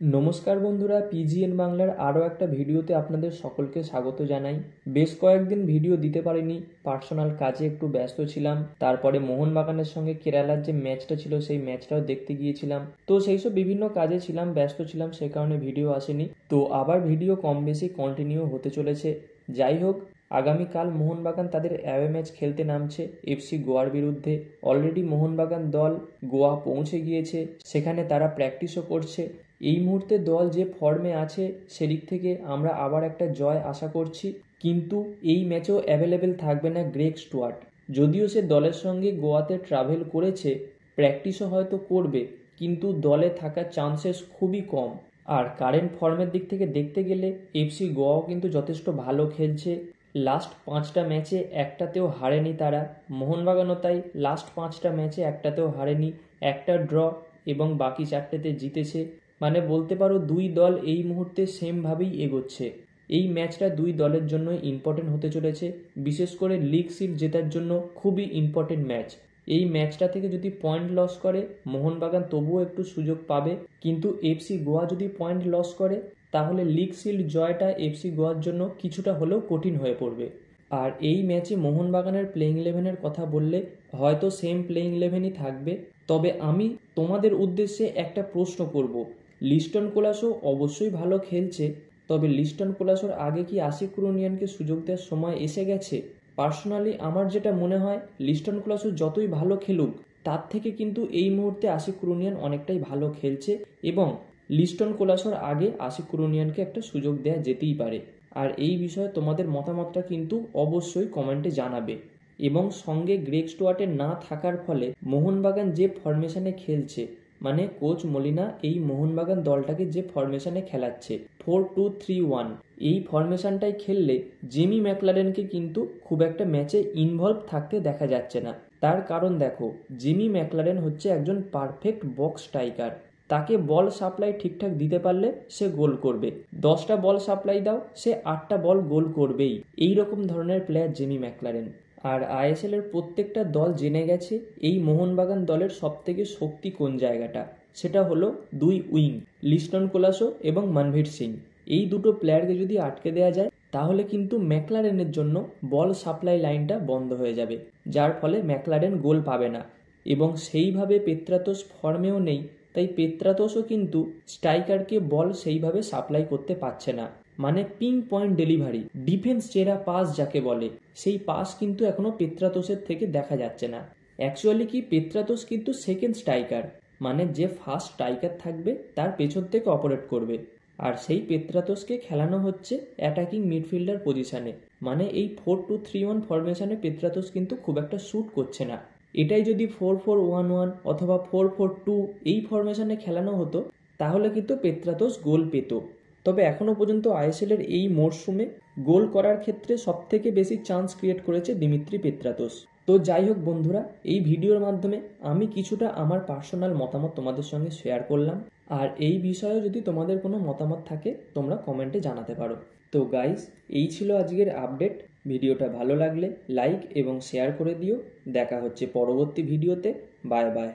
নমস্কার বন্ধুরা, পিজিএন বাংলার আরও একটা ভিডিওতে আপনাদের সকলকে স্বাগত জানাই। বেশ কয়েকদিন ভিডিও দিতে পারিনি, পার্সোনাল কাজে একটু ব্যস্ত ছিলাম। তারপরে মোহনবাগানের সঙ্গে কেরালার যে ম্যাচটা ছিল সেই ম্যাচটাও দেখতে গিয়েছিলাম। তো সেই সব বিভিন্ন কাজে ছিলাম, ব্যস্ত ছিলাম, সে কারণে ভিডিও আসেনি। তো আবার ভিডিও কম বেশি কন্টিনিউ হতে চলেছে। যাই হোক, আগামীকাল মোহনবাগান তাদের অ্যাওয়ে ম্যাচ খেলতে নামছে এফসি গোয়ার বিরুদ্ধে। অলরেডি মোহনবাগান দল গোয়া পৌঁছে গিয়েছে, সেখানে তারা প্র্যাকটিসও করছে। এই মুহূর্তে দল যে ফর্মে আছে সেদিক থেকে আমরা আবার একটা জয় আশা করছি। কিন্তু এই ম্যাচেও অ্যাভেলেবেল থাকবে না গ্রেগ স্টুয়ার্ট। যদিও সে দলের সঙ্গে গোয়াতে ট্রাভেল করেছে, প্র্যাকটিসও হয়তো করবে, কিন্তু দলে থাকার চান্সেস খুবই কম। আর কারেন্ট ফর্মের দিক থেকে দেখতে গেলে এফসি গোয়াও কিন্তু যথেষ্ট ভালো খেলছে। লাস্ট 5টা ম্যাচে একটাতেও হারেনি তারা। মোহনবাগানও তাই, লাস্ট 5টা ম্যাচে একটাতেও হারেনি, একটা ড্র এবং বাকি 4টেতে জিতেছে। মানে বলতে পারো দুই দল এই মুহূর্তে সেমভাবেই এগোচ্ছে। এই ম্যাচটা দুই দলের জন্যই ইম্পর্টেন্ট হতে চলেছে, বিশেষ করে লিগ সিট জেতার জন্য খুবই ইম্পর্টেন্ট ম্যাচ। এই ম্যাচটা থেকে যদি পয়েন্ট লস করে মোহনবাগান তবুও একটু সুযোগ পাবে, কিন্তু এফসি গোয়া যদি পয়েন্ট লস করে তাহলে লিগ শিল্ড জয়টা এফসি গোয়ার জন্য কিছুটা হলেও কঠিন হয়ে পড়বে। আর এই ম্যাচে মোহনবাগানের প্লেইং ইলেভেনের কথা বললে হয়তো সেম প্লেইং ইলেভেনই থাকবে। তবে আমি তোমাদের উদ্দেশ্যে একটা প্রশ্ন করব। লিস্টন কোলাসো অবশ্যই ভালো খেলছে, তবে লিস্টন কোলাসোর আগে কি আশিক কুরুনিয়ানকে সুযোগ দেওয়ার সময় এসে গেছে? পার্সোনালি আমার যেটা মনে হয়, লিস্টন কোলাসো যতই ভালো খেলুক তার থেকে কিন্তু এই মুহূর্তে আশিক কুরুনিয়ান অনেকটাই ভালো খেলছে, এবং লিস্টন কোলাসোর আগে আশিক কুরুনিয়ানকে একটা সুযোগ দেওয়া যেতেই পারে। আর এই বিষয়ে তোমাদের মতামতটা কিন্তু অবশ্যই কমেন্টে জানাবে। এবং সঙ্গে গ্রেগ স্টুয়ার্টের না থাকার ফলে মোহনবাগান যে ফরমেশনে খেলছে, মানে কোচ মলিনা এই মোহনবাগান দলটাকে যে ফরমেশনে খেলাচ্ছে 4-2-3-1, এই ফরমেশনটাই খেললে জেমি ম্যাকলারেনকে কিন্তু খুব একটা ম্যাচে ইনভলভ থাকতে দেখা যাচ্ছে না। তার কারণ দেখো, জেমি ম্যাকলারেন হচ্ছে একজন পারফেক্ট বক্স স্ট্রাইকার। তাকে বল সাপ্লাই ঠিকঠাক দিতে পারলে সে গোল করবে। 10টা বল সাপ্লাই দাও, সে 8টা বল গোল করবেই। এই রকম ধরনের প্লেয়ার জেমি ম্যাকলারেন। আর আইএসএল এর প্রত্যেকটা দল জেনে গেছে এই মোহনবাগান দলের সবথেকে শক্তি কোন জায়গাটা, সেটা হলো দুই উইং, লিস্টন কোলাসো এবং মনভীর সিং। এই দুটো প্লেয়ারকে যদি আটকে দেওয়া যায় তাহলে কিন্তু ম্যাকলারেনের জন্য বল সাপ্লাই লাইনটা বন্ধ হয়ে যাবে, যার ফলে ম্যাকলারেন গোল পাবে না। এবং সেইভাবে পেত্রাতোস ফর্মেও নেই, তাই পেত্রাতোসও কিন্তু স্ট্রাইকারকে বল সেইভাবে সাপ্লাই করতে পারছে না। মানে পিং পয়েন্ট ডেলিভারি, ডিফেন্স চেরা পাস যাকে বলে, সেই পাস কিন্তু এখনো পেত্রাতোসের থেকে দেখা যাচ্ছে না। অ্যাকচুয়ালি কি, পেত্রাতোস কিন্তু সেকেন্ড স্ট্রাইকার, মানে যে ফার্স্ট স্ট্রাইকার থাকবে তার পেছন থেকে অপারেট করবে। আর সেই পেত্রাতোসকে খেলানো হচ্ছে অ্যাটাকিং মিডফিল্ডার পজিশনে। মানে এই 4-2-3-1 ফরমেশনে পেত্রাতোস কিন্তু খুব একটা শ্যুট করছে না। এটাই যদি 4-4-1-1 অথবা 4-4-2 এই ফরমেশনে খেলানো হতো তাহলে কিন্তু পেত্রাতোস গোল পেত। তবে এখনও পর্যন্ত আইএসএল এর এই মরশুমে গোল করার ক্ষেত্রে সবথেকে বেশি চান্স ক্রিয়েট করেছে দিমিত্রি পেত্রাতোস। তো যাই হোক বন্ধুরা, এই ভিডিওর মাধ্যমে আমি কিছুটা আমার পার্সোনাল মতামত তোমাদের সঙ্গে শেয়ার করলাম। আর এই বিষয়ে যদি তোমাদের কোনো মতামত থাকে তোমরা কমেন্টে জানাতে পারো। তো গাইস, এই ছিল আজকের আপডেট। ভিডিওটা ভালো লাগলে লাইক এবং শেয়ার করে দিও। দেখা হচ্ছে পরবর্তী ভিডিওতে। Bye bye.